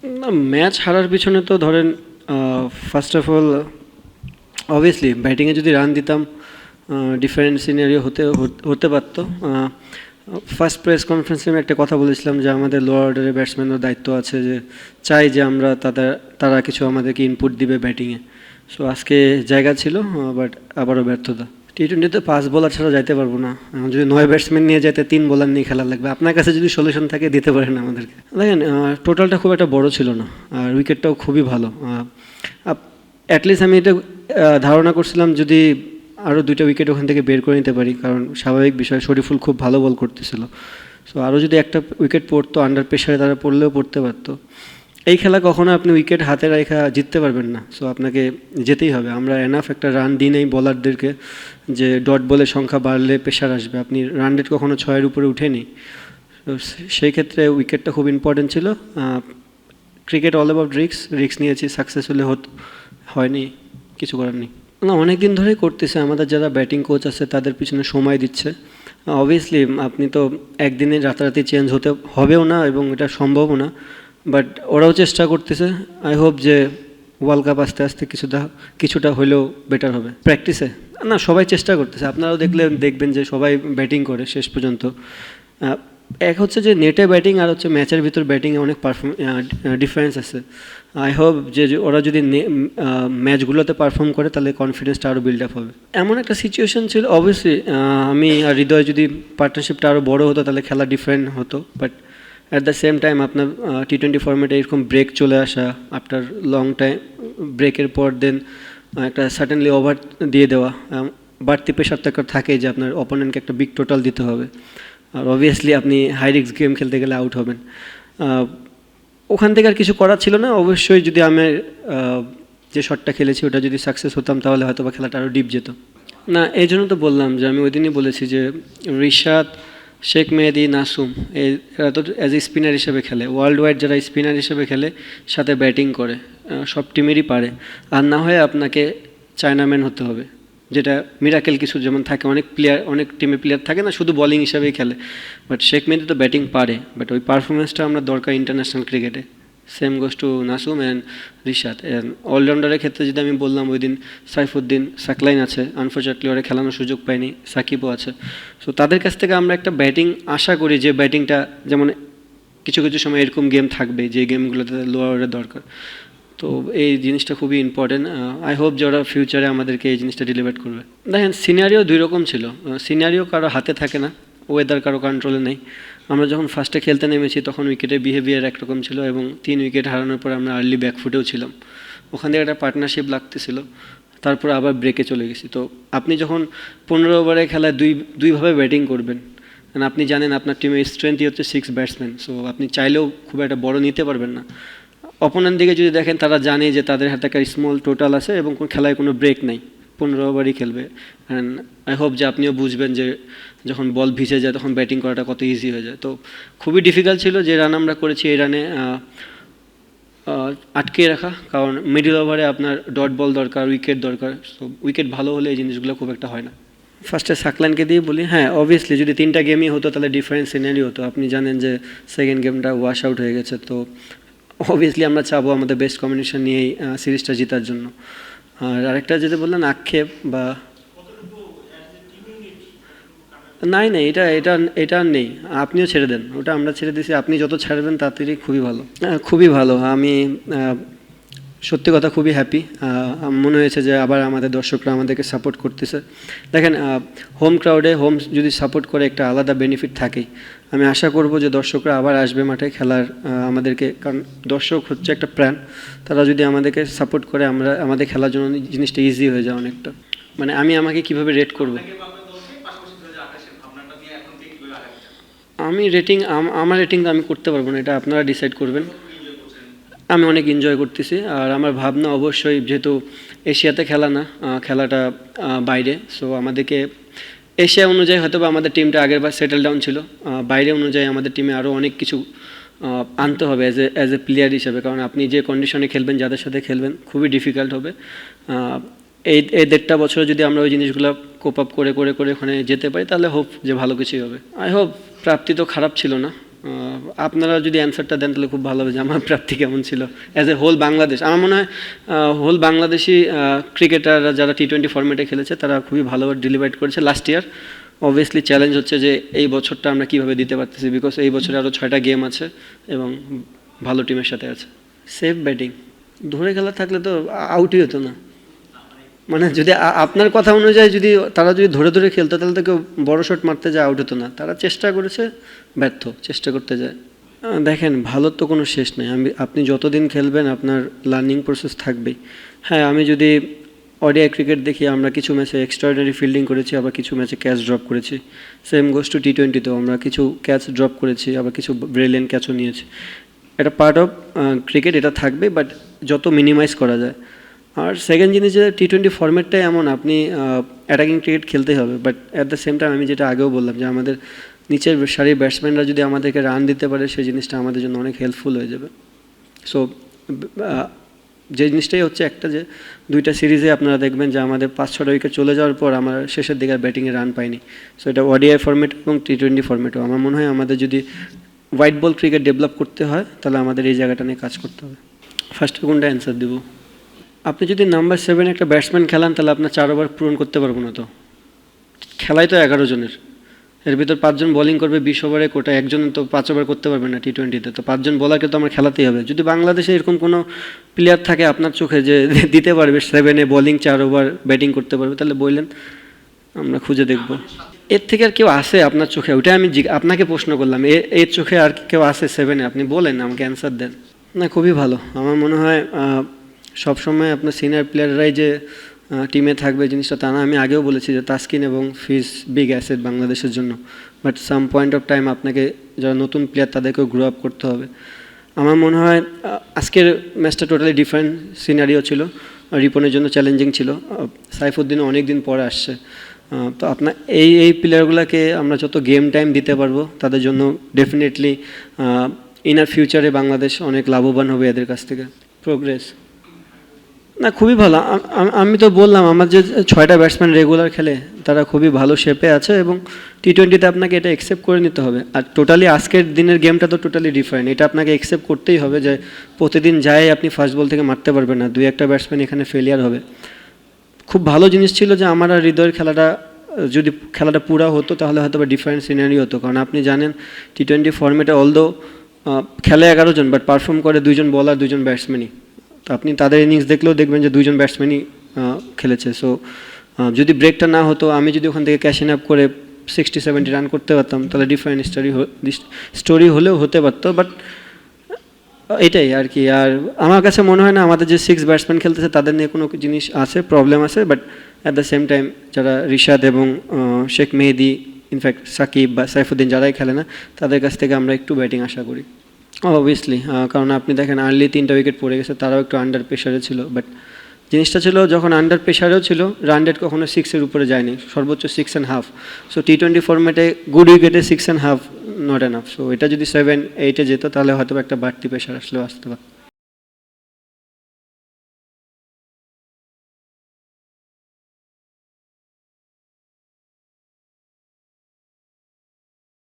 না, ম্যাচ হারার পিছনে তো ধরেন ফার্স্ট অফ অল অবভিয়াসলি ব্যাটিংয়ে যদি রান দিতাম ডিফারেন্ট সিনারিও হতে পারতো। ফার্স্ট প্রেস কনফারেন্সে আমি একটা কথা বলেছিলাম যে আমাদের লোয়ার অর্ডারের ব্যাটসম্যানের দায়িত্ব আছে, যে চাই যে আমরা তারা কিছু আমাদেরকে ইনপুট দিবে ব্যাটিংয়ে। সো আজকে জায়গা ছিল, বাট আবারও ব্যর্থতা। টি-20তে 5 বোলার ছাড়া যাইতে পারবো না। এখন যদি 9 ব্যাটসম্যান নিয়ে যাইতে 3 বোলার নিয়ে খেলা লাগবে। আপনার কাছে যদি সলিউশন থাকে দিতে পারেন আমাদেরকে। দেখেন টোটালটা খুব একটা বড় ছিল না, আর উইকেটটাও খুবই ভালো। অ্যাটলিস্ট আমি এটা ধারণা করছিলাম যদি আরও 2টা উইকেট ওখান থেকে বের করে নিতে পারি, কারণ স্বাভাবিক বিষয় শরীফুল খুব ভালো বল করতেছিল। সো আরও যদি একটা উইকেট পড়তো, আন্ডার প্রেশারে তারা পড়লেও পড়তে পারতো। এই খেলা কখনো আপনি উইকেট হাতে রেখা জিততে পারবেন না। সো আপনাকে যেতেই হবে। আমরা এনাফ একটা রান দিই নেই বলারদেরকে যে ডট বলের সংখ্যা বাড়লে প্রেশার আসবে। আপনি রান রেট কখনো 6-এর উপরে উঠেনি। তো সেই ক্ষেত্রে উইকেটটা খুব ইম্পর্টেন্ট ছিল। ক্রিকেট অল অ্যাবাউট রিস্ক নিয়েছি, সাকসেসফুলি হয়নি, কিছু করার নেই। না, অনেক দিন ধরেই করতেছে। আমাদের যারা ব্যাটিং কোচ আছে তাদের পিছনে সময় দিচ্ছে। অবভিয়াসলি আপনি তো একদিনে রাতারাতি চেঞ্জ হতে হবেও না, এবং এটা সম্ভবও না, বাট ওরাও চেষ্টা করতেছে। আই হোপ যে ওয়ার্ল্ড কাপ আস্তে আস্তে কিছুটা হলেও বেটার হবে। প্র্যাকটিসে না, সবাই চেষ্টা করতেছে। আপনারাও দেখবেন যে সবাই ব্যাটিং করে শেষ পর্যন্ত। এক হচ্ছে যে নেটে ব্যাটিং, আর হচ্ছে ম্যাচের ভিতর ব্যাটিংয়ে অনেক ডিফারেন্স আছে। আই হোপ যে ওরা যদি ম্যাচগুলোতে পারফর্ম করে তাহলে কনফিডেন্সটা আরও বিল্ড আপ হবে। এমন একটা সিচুয়েশন ছিল, অবভিয়াসলি আমি আর হৃদয় যদি পার্টনারশিপটা আরও বড় হতো তাহলে খেলা ডিফারেন্ট হতো, but at the same time আপনার টি-20 ফর্মেটে এরকম ব্রেক চলে আসা, আফটার লং টাইম ব্রেকের পর দেন একটা সাডেনলি ওভার দিয়ে দেওয়া, বাড়তি প্রেশার তো একটা থাকে যে আপনার অপোনেন্টকে একটা বিগ টোটাল দিতে হবে, আর অবভিয়াসলি আপনি হাই রিস্ক গেম খেলতে গেলে আউট হবেন। ওখান থেকে আর কিছু করার ছিল না। অবশ্যই যদি আমি যে শটটা খেলেছি ওটা যদি সাকসেস হতাম তাহলে হয়তো বা খেলাটা আরও ডিপ যেত। না, এই জন্য তো বললাম যে আমি ওই দিনই বলেছি যে রিশাদ, শেখ মেহেদি, নাসুম এরা তো অ্যাজ এ স্পিনার হিসেবে খেলে। ওয়ার্ল্ড ওয়াইড যারা স্পিনার হিসেবে খেলে সাথে ব্যাটিং করে, সব টিমেরই পারে। আর না হয় আপনাকে চায়নাম্যান হতে হবে, যেটা মিরাকেল কিছু যেমন থাকে। অনেক টিমে প্লেয়ার থাকে না, শুধু বোলিং হিসাবেই খেলে, বাট শেখ মেহেদি তো ব্যাটিং পারে, বাট ওই পারফরমেন্সটা আমরা দরকার ইন্টারন্যাশনাল ক্রিকেটে। Same goes to Nasum and Rishad. অলরাউন্ডারের ক্ষেত্রে যদি আমি বললাম, ওই দিন সাইফুদ্দিন, সাকলাইন আছে, আনফর্চুনেটলি ওরা খেলানোর সুযোগ পায়নি, সাকিবও আছে। সো তাদের কাছ থেকে আমরা একটা ব্যাটিং আশা করি, যে ব্যাটিংটা যেমন কিছু কিছু সময় এরকম গেম থাকবে যে গেমগুলোতে লোয়ার অর্ডার দরকার। তো এই জিনিসটা খুবই ইম্পর্টেন্ট। আই হোপ যে ওরা ফিউচারে আমাদেরকে এই জিনিসটা ডেলিভার করবে। দেখেন, সিনারিও 2 রকম ছিল। সিনারিও কারো হাতে থাকে না, ওয়েদার কারো কন্ট্রোলে নেই। আমরা যখন ফার্স্টে খেলতে নেমেছি তখন উইকেটের বিহেভিয়ার একরকম ছিল, এবং 3 উইকেট হারানোর পর আমরা আর্লি ব্যাকফুটেও ছিলাম। ওখান থেকে একটা পার্টনারশিপ লাগতেছিল, তারপর আবার ব্রেকে চলে গেছি। তো আপনি যখন 15 ওভারে খেলায় দুইভাবে ব্যাটিং করবেন, কারণ আপনি জানেন আপনার টিমের স্ট্রেংথই হচ্ছে 6 ব্যাটসম্যান। সো আপনি চাইলেও খুব একটা বড় নিতে পারবেন না। অপোনেন্ট দিকে যদি দেখেন, তারা জানে যে তাদের হাতে একটা স্মল টোটাল আছে এবং খেলায় কোনো ব্রেক নাই, 15 ওভারই খেলবে। অ্যান্ড আই হোপ যে আপনিও বুঝবেন যে যখন বল ভিজে যায় তখন ব্যাটিং করাটা কত ইজি হয়ে যায়। তো খুবই ডিফিকাল্ট ছিল যে রান আমরা করেছি। এই রানে আটকে রাখা, কারণ মিডল ওভারে আপনার ডট বল দরকার, উইকেট দরকার। সো উইকেট ভালো হলে এই জিনিসগুলো খুব একটা হয় না। ফার্স্টে সাকলানকে দিয়ে বলি, হ্যাঁ অবভিয়াসলি যদি 3টা গেমই হতো তাহলে ডিফারেন্ট সিনারি হতো। আপনি জানেন যে সেকেন্ড গেমটা ওয়াশ আউট হয়ে গেছে। তো অবভিয়াসলি আমরা চাবো আমাদের বেস্ট কম্বিনেশন নিয়েই সিরিজটা জেতার জন্য। আর আরেকটা যেটা বললেন আক্ষেপ বা নাই নাই, এটা আর নেই। আপনিও ছেড়ে দেন, ওটা আমরা ছেড়ে দিয়েছি। আপনি যত ছাড়বেন তাড়াতাড়ি খুবই ভালো। খুবই ভালো। আমি সত্যি কথা খুবই হ্যাপি। মনে হয়েছে যে আবার আমাদের দর্শকরা আমাদেরকে সাপোর্ট করতেছে। দেখেন, হোম ক্রাউডে হোম যদি সাপোর্ট করে একটা আলাদা বেনিফিট থাকেই। আমি আশা করব যে দর্শকরা আবার আসবে মাঠে খেলার আমাদেরকে, কারণ দর্শক হচ্ছে একটা প্রাণ। তারা যদি আমাদেরকে সাপোর্ট করে, আমাদের খেলার জন্য জিনিসটা ইজি হয়ে যায় অনেকটা। মানে আমাকে কিভাবে রেট করব, আমার রেটিং আমি করতে পারবো না, এটা আপনারা ডিসাইড করবেন। আমি অনেক এনজয় করতেছি, আর আমার ভাবনা অবশ্যই, যেহেতু এশিয়াতে খেলা না, খেলাটা বাইরে। সো আমাদেরকে এশিয়া অনুযায়ী হয়তো বা আমাদের টিমটা আগেরবার সেটেল ডাউন ছিল, বাইরে অনুযায়ী আমাদের টিমে আরও অনেক কিছু আনতে হবে অ্যাজ এ প্লেয়ার হিসেবে। কারণ আপনি যে কন্ডিশনে খেলবেন, যাদের সাথে খেলবেন, খুবই ডিফিকাল্ট হবে। এই 1.5টা বছরে যদি আমরা ওই জিনিসগুলো কোপ আপ করে করে করে ওখানে যেতে পারি তাহলে হোপ যে ভালো কিছুই হবে। আই হোপ প্রাপ্তি তো খারাপ ছিল না, আপনারা যদি অ্যান্সারটা দেন তাহলে খুব ভালো হবে যে আমার প্রাপ্তি কেমন ছিল অ্যাজ এ হোল বাংলাদেশ। আমার মনে হয় হোল বাংলাদেশি ক্রিকেটাররা যারা টি-20 ফরম্যাটে খেলেছে তারা খুবই ভালোভাবে ডেলিভার করেছে লাস্ট ইয়ার। অবভিয়াসলি চ্যালেঞ্জ হচ্ছে যে এই বছরটা আমরা কীভাবে দিতে পারতেছি, বিকজ এই বছরে আরও 6টা গেম আছে এবং ভালো টিমের সাথে আছে। সেফ ব্যাটিং ধরে খেলা থাকলে তো আউটই হতো না, মানে যদি আপনার কথা অনুযায়ী যদি তারা যদি ধরে ধরে খেলতো তাহলে তো কেউ বড় শট মারতে যায় আউট হতো না। তারা চেষ্টা করেছে, ব্যর্থ, চেষ্টা করতে যায়। দেখেন ভালোর তো কোনো শেষ নেই। আপনি যতদিন খেলবেন আপনার লার্নিং প্রসেস থাকবেই। হ্যাঁ, আমি যদি ওডিআই ক্রিকেট দেখি, আমরা কিছু ম্যাচে এক্সট্রাঅর্ডিনারি ফিল্ডিং করেছি, আবার কিছু ম্যাচে ক্যাচ ড্রপ করেছি। সেম গোস টু টি-20তেও আমরা কিছু ক্যাচ ড্রপ করেছি, আবার কিছু ব্রিলিয়েন্ট ক্যাচও নিয়েছি। এটা পার্ট অফ ক্রিকেট, এটা থাকবে, বাট যত মিনিমাইজ করা যায়। আর সেকেন্ড জিনিস যে টি-20 ফরম্যাটটাই এমন, আপনি অ্যাটাকিং ক্রিকেট খেলতেই হবে, but at the same time আমি যেটা আগেও বললাম যে আমাদের নিচের সারির ব্যাটসম্যানরা যদি আমাদেরকে রান দিতে পারে সেই জিনিসটা আমাদের জন্য অনেক হেল্পফুল হয়ে যাবে। সো যে জিনিসটাই হচ্ছে একটা, যে 2টা সিরিজে আপনারা দেখবেন যে আমাদের 5-6টা উইকেট চলে যাওয়ার পর আমরা শেষের দিকে আর ব্যাটিংয়ে রান পাইনি। সো এটা ওডিআই ফরম্যাট এবং টি-20 ফরম্যাটও আমার মনে হয় আমাদের যদি হোয়াইট বল ক্রিকেট ডেভেলপ করতে হয় তাহলে আমাদের এই জায়গাটা নিয়ে কাজ করতে হবে। ফার্স্টে কোনটা অ্যান্সার দেবো? আপনি যদি নাম্বার 7 একটা ব্যাটসম্যান খেলান তাহলে আপনার 4 ওভার পূরণ করতে পারবো না। তো খেলাই তো 11 জনের, এর ভিতর 5 জন বোলিং করবে 20 ওভারে, কোটা একজন তো 5 ওভার করতে পারবে না টি-20তে। তো 5 জন বোলারকে তো আমার খেলাতেই হবে। যদি বাংলাদেশে এরকম কোনো প্লেয়ার থাকে আপনার চোখে যে দিতে পারবে 7-এ বোলিং 4 ওভার ব্যাটিং করতে পারবে, তাহলে বললেন, আমরা খুঁজে দেখব। এর থেকে আর কেউ আসে আপনার চোখে? ওইটা আমি আপনাকে প্রশ্ন করলাম, এর চোখে আর কেউ আসে 7-এ? আপনি বলেন, আমাকে অ্যান্সার দেন। না, খুবই ভালো। আমার মনে হয় সবসময় আপনার সিনিয়র প্লেয়াররাই যে টিমে থাকবে জিনিসটা তা না। আমি আগেও বলেছি যে তাসকিন এবং ফিজ বিগ অ্যাসেট বাংলাদেশের জন্য, but some point of time আপনাকে যারা নতুন প্লেয়ার তাদেরকেও গ্রো আপ করতে হবে। আমার মনে হয় আজকের ম্যাচটা টোটালি ডিফারেন্ট সিনারিও ছিল, রিপনের জন্য চ্যালেঞ্জিং ছিল। সাইফুদ্দিনও অনেক দিন পরে আসছে। তো আপনার এই প্লেয়ারগুলোকে আমরা যত গেম টাইম দিতে পারবো তাদের জন্য ডেফিনেটলি ইনার ফিউচারে বাংলাদেশ অনেক লাভবান হবে এদের কাছ থেকে। প্রোগ্রেস না, খুবই ভালো। আমি তো বললাম আমার যে 6টা ব্যাটসম্যান রেগুলার খেলে তারা খুবই ভালো শেপে আছে এবং টি-20তে আপনাকে এটা অ্যাকসেপ্ট করে নিতে হবে। আর টোটালি আজকের দিনের গেমটা তো টোটালি ডিফারেন্ট, এটা আপনাকে অ্যাকসেপ্ট করতেই হবে যে প্রতিদিন যায় আপনি ফার্স্ট বল থেকে মারতে পারবেন না, 2-1টা ব্যাটসম্যান এখানে ফেলিয়ার হবে। খুব ভালো জিনিস ছিল যে আমার আর হৃদয়ের খেলাটা, যদি খেলাটা পুরা হতো তাহলে হয়তো বা ডিফারেন্ট সিনারি হতো। কারণ আপনি জানেন টি-20 ফর্মেটে অলদো খেলে 11 জন, বাট পারফর্ম করে 2 জন বলার 2 জন ব্যাটসম্যানই। তো আপনি তাদের ইনিংস দেখলেও দেখবেন যে 2 জন ব্যাটসম্যানই খেলেছে। সো যদি ব্রেকটা না হতো, আমি যদি ওখান থেকে ক্যাশ ইন আপ করে 60-70 রান করতে পারতাম তাহলে ডিফারেন্ট স্টোরি হলেও হতে পারতো। বাট এটাই আর কি। আর আমার কাছে মনে হয় না আমাদের যে 6 ব্যাটসম্যান খেলতেছে তাদের নিয়ে কোনো জিনিস আছে, প্রবলেম আছে। But at the same time যারা রিশাদ এবং শেখ মেহেদি, ইনফ্যাক্ট সাকিব বা সাইফুদ্দিন যারাই খেলে না, তাদের কাছ থেকে আমরা একটু ব্যাটিং আশা করি অবভিয়াসলি। কারণ আপনি দেখেন আর্লি 3টা উইকেট পড়ে গেছে, তারাও একটু আন্ডার প্রেশারে ছিল। বাট জিনিসটা ছিল যখন আন্ডার প্রেশারেও ছিল, রান রেট কখনো 6-এর উপরে যায়নি, সর্বোচ্চ 6.5। সো টি-20 ফরম্যাটে গুড উইকেটে 6.5 নট এনাফ। সো এটা যদি 7-8-এ যেত তাহলে হয়তো একটা বাড়তি প্রেশার আসলেও আসতে পারত।